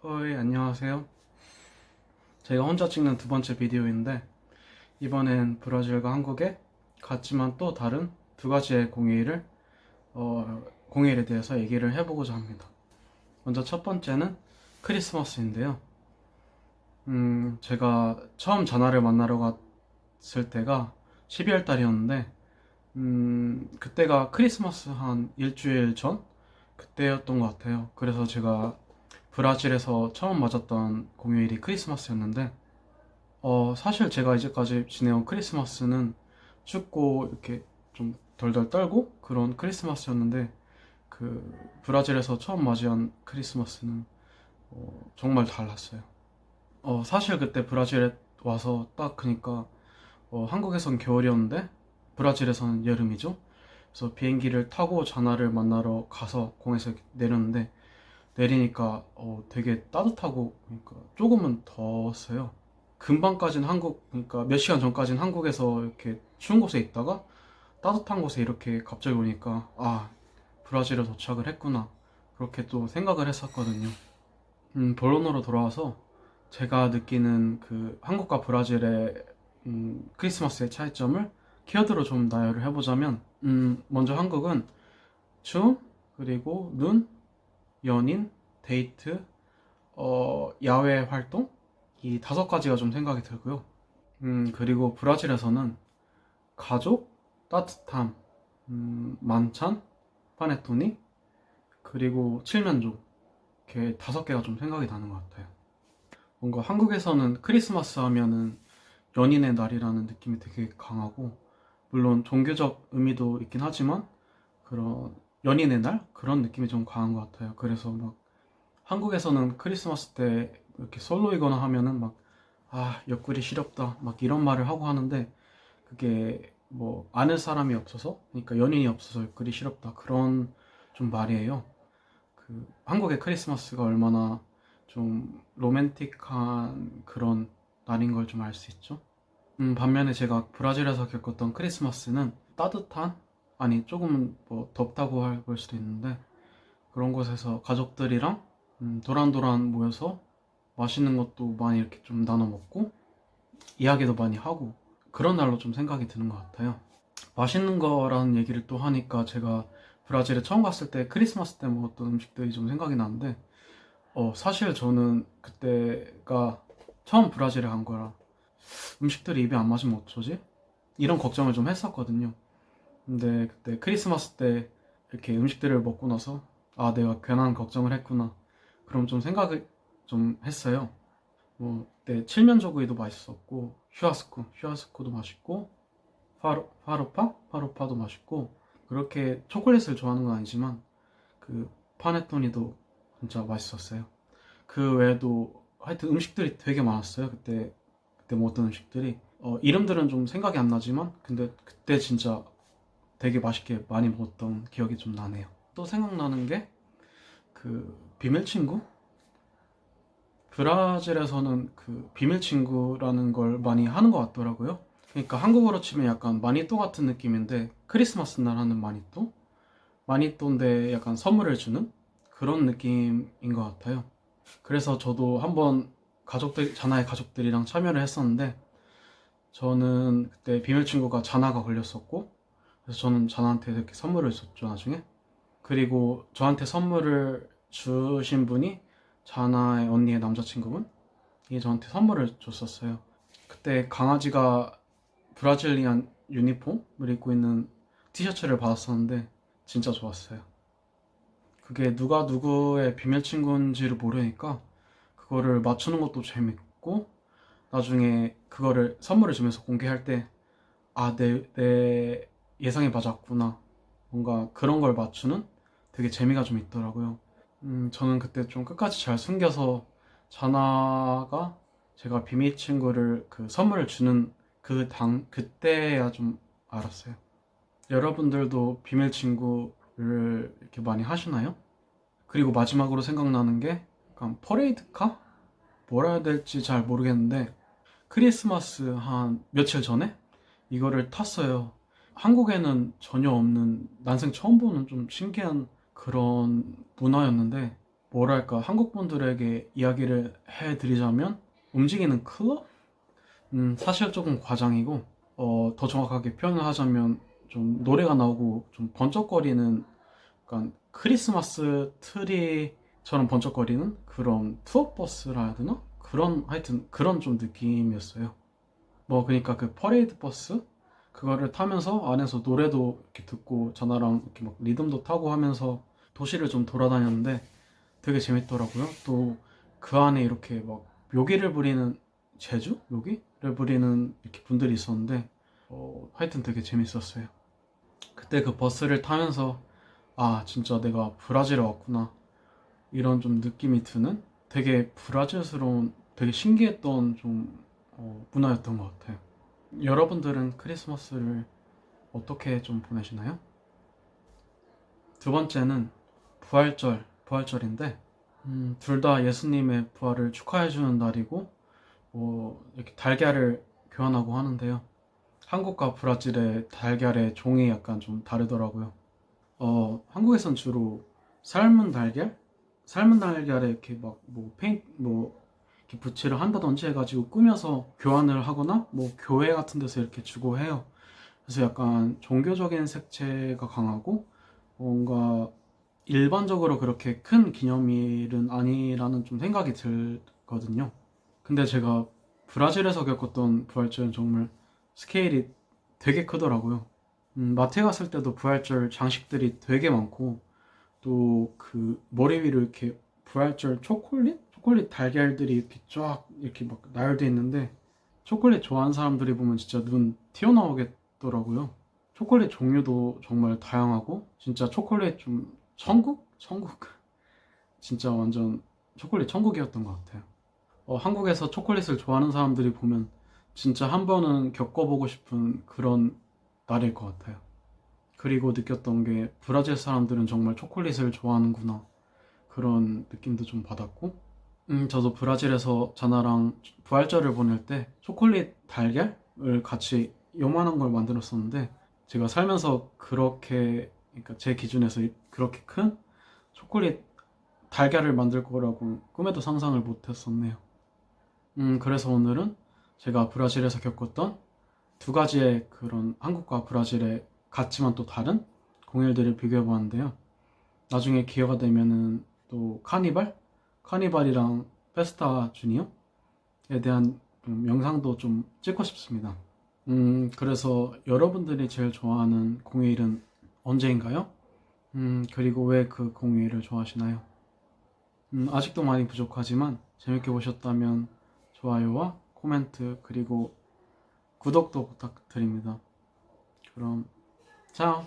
안녕하세요. 제가 혼자 찍는 두 번째 비디오인데, 이번엔 브라질과 한국의 같지만 또 다른 두 가지의 공휴일에 대해서 얘기를 해보고자 합니다. 먼저 첫 번째는 크리스마스인데요. 제가 처음 자나를 만나러 갔을 때가 12월 달이었는데, 그때가 크리스마스 한 일주일 전? 그때였던 것 같아요. 그래서 제가 브라질에서 처음 맞았던 공휴일이 크리스마스였는데, 사실 제가 이제까지 지내온 크리스마스는 춥고 이렇게 좀 덜덜 떨고 그런 크리스마스였는데, 그 브라질에서 처음 맞이한 크리스마스는 정말 달랐어요. 사실 그때 브라질에 와서 딱 그니까 한국에선 겨울이었는데 브라질에서는 여름이죠. 그래서 비행기를 타고 자나를 만나러 가서 공에서 내렸는데, 내리니까 되게 따뜻하고, 그러니까 조금은 더웠어요. 금방까진 그러니까 몇 시간 전까진 한국에서 이렇게 추운 곳에 있다가 따뜻한 곳에 이렇게 갑자기 오니까, 아, 브라질에 도착을 했구나, 그렇게 또 생각을 했었거든요. 본론으로 돌아와서 제가 느끼는 그 한국과 브라질의 크리스마스의 차이점을 키워드로 좀 나열을 해보자면, 먼저 한국은 춤, 그리고 눈, 연인, 데이트, 야외 활동, 이 다섯 가지가 좀 생각이 들고요. 그리고 브라질에서는 가족, 따뜻함, 만찬, 파네토니, 그리고 칠면조, 이렇게 다섯 개가 좀 생각이 나는 것 같아요. 뭔가 한국에서는 크리스마스 하면은 연인의 날이라는 느낌이 되게 강하고, 물론 종교적 의미도 있긴 하지만 그런 연인의 날? 그런 느낌이 좀 강한 것 같아요. 그래서 막 한국에서는 크리스마스 때 이렇게 솔로이거나 하면은 막, 아, 옆구리 시렵다, 막 이런 말을 하고 하는데, 그게 뭐 아는 사람이 없어서, 그러니까 연인이 없어서 옆구리 시렵다, 그런 좀 말이에요. 그 한국의 크리스마스가 얼마나 좀 로맨틱한 그런 날인 걸 좀 알 수 있죠. 반면에 제가 브라질에서 겪었던 크리스마스는 따뜻한, 아니 조금은 뭐 덥다고 볼 수도 있는데, 그런 곳에서 가족들이랑 도란도란 모여서 맛있는 것도 많이 이렇게 좀 나눠 먹고 이야기도 많이 하고, 그런 날로 좀 생각이 드는 것 같아요. 맛있는 거라는 얘기를 또 하니까, 제가 브라질에 처음 갔을 때 크리스마스 때 먹었던 음식들이 좀 생각이 나는데, 사실 저는 그때가 처음 브라질에 간 거라 음식들이 입에 안 맞으면 어쩌지? 이런 걱정을 좀 했었거든요. 근데 그때 크리스마스 때 이렇게 음식들을 먹고 나서, 아, 내가 괜한 걱정을 했구나, 그럼 좀 생각을 좀 했어요. 뭐 그때 칠면조구이도 맛있었고, 슈아스코도 맛있고, 파로파도 맛있고, 그렇게 초콜릿을 좋아하는 건 아니지만 그 파네토니도 진짜 맛있었어요. 그 외에도 하여튼 음식들이 되게 많았어요. 그때 먹었던 음식들이, 이름들은 좀 생각이 안 나지만, 근데 그때 진짜 되게 맛있게 많이 먹었던 기억이 좀 나네요. 또 생각나는 게 그 비밀친구? 브라질에서는 그 비밀친구라는 걸 많이 하는 것 같더라고요. 그러니까 한국어로 치면 약간 마니또 같은 느낌인데, 크리스마스 날 하는 마니또? 마니또인데 약간 선물을 주는 그런 느낌인 것 같아요. 그래서 저도 한번 자나의 가족들이랑 참여를 했었는데, 저는 그때 비밀친구가 자나가 걸렸었고, 그래서 저는 자나한테 이렇게 선물을 줬죠, 나중에. 그리고 저한테 선물을 주신 분이 자나의 언니의 남자친구분, 이게 저한테 선물을 줬었어요. 그때 강아지가 브라질리안 유니폼을 입고 있는 티셔츠를 받았었는데, 진짜 좋았어요. 그게 누가 누구의 비밀 친구인지를 모르니까 그거를 맞추는 것도 재밌고, 나중에 그거를 선물을 주면서 공개할 때, 아, 내 예상이 맞았구나, 뭔가 그런 걸 맞추는 되게 재미가 좀 있더라고요. 저는 그때 좀 끝까지 잘 숨겨서, 자나가 제가 비밀 친구를 그 선물을 주는 그때야 좀 알았어요. 여러분들도 비밀 친구를 이렇게 많이 하시나요? 그리고 마지막으로 생각나는 게 약간 퍼레이드카? 뭐라 해야 될지 잘 모르겠는데, 크리스마스 한 며칠 전에 이거를 탔어요. 한국에는 전혀 없는, 난생 처음 보는 좀 신기한 그런 문화였는데, 뭐랄까, 한국 분들에게 이야기를 해드리자면 움직이는 클럽? 사실 조금 과장이고, 더 정확하게 표현을 하자면 좀 노래가 나오고 좀 번쩍거리는, 약간 크리스마스 트리처럼 번쩍거리는 그런 투어버스라 해야 되나? 그런, 하여튼 그런 좀 느낌이었어요. 뭐 그러니까 그 퍼레이드 버스 그거를 타면서 안에서 노래도 이렇게 듣고 전화랑 이렇게 막 리듬도 타고 하면서 도시를 좀 돌아다녔는데 되게 재밌더라고요. 또 그 안에 이렇게 막 묘기를 부리는, 제주? 묘기를 부리는 이렇게 분들이 있었는데 하여튼 되게 재밌었어요. 그때 그 버스를 타면서 아 진짜 내가 브라질에 왔구나 이런 좀 느낌이 드는, 되게 브라질스러운, 되게 신기했던 좀 문화였던 것 같아요. 여러분들은 크리스마스를 어떻게 좀 보내시나요? 두 번째는 부활절인데, 둘 다 예수님의 부활을 축하해주는 날이고, 이렇게 달걀을 교환하고 하는데요. 한국과 브라질의 달걀의 종이 약간 좀 다르더라고요. 한국에선 주로 삶은 달걀? 삶은 달걀에 이렇게 막 뭐 페인트, 뭐 이렇게 붓질을 한다든지 해가지고 꾸며서 교환을 하거나 뭐 교회 같은 데서 이렇게 주고 해요. 그래서 약간 종교적인 색채가 강하고 뭔가 일반적으로 그렇게 큰 기념일은 아니라는 좀 생각이 들거든요. 근데 제가 브라질에서 겪었던 부활절은 정말 스케일이 되게 크더라고요. 마트에 갔을 때도 부활절 장식들이 되게 많고 또 그 머리 위로 이렇게 부활절 초콜릿? 초콜릿 달걀들이 이렇게 쫙 이렇게 막 나열돼 있는데 초콜릿 좋아하는 사람들이 보면 진짜 눈 튀어나오겠더라고요. 초콜릿 종류도 정말 다양하고 진짜 초콜릿 좀 천국? 천국? 진짜 완전 초콜릿 천국이었던 것 같아요. 한국에서 초콜릿을 좋아하는 사람들이 보면 진짜 한 번은 겪어보고 싶은 그런 날일 것 같아요. 그리고 느꼈던 게 브라질 사람들은 정말 초콜릿을 좋아하는구나 그런 느낌도 좀 받았고, 저도 브라질에서 자나랑 부활절을 보낼 때 초콜릿 달걀을 같이 요만한 걸 만들었었는데 제가 살면서 그렇게, 그러니까 제 기준에서 그렇게 큰 초콜릿 달걀을 만들 거라고 꿈에도 상상을 못 했었네요. 그래서 오늘은 제가 브라질에서 겪었던 두 가지의 그런 한국과 브라질의 같지만 또 다른 공휴일들을 비교해 보았는데요. 나중에 기회가 되면은 또 카니발이랑 페스타 주니어에 대한 영상도 좀 찍고 싶습니다. 그래서 여러분들이 제일 좋아하는 공휴일은 언제인가요? 그리고 왜 그 공휴일을 좋아하시나요? 아직도 많이 부족하지만 재밌게 보셨다면 좋아요와 코멘트 그리고 구독도 부탁드립니다. 그럼, 차오!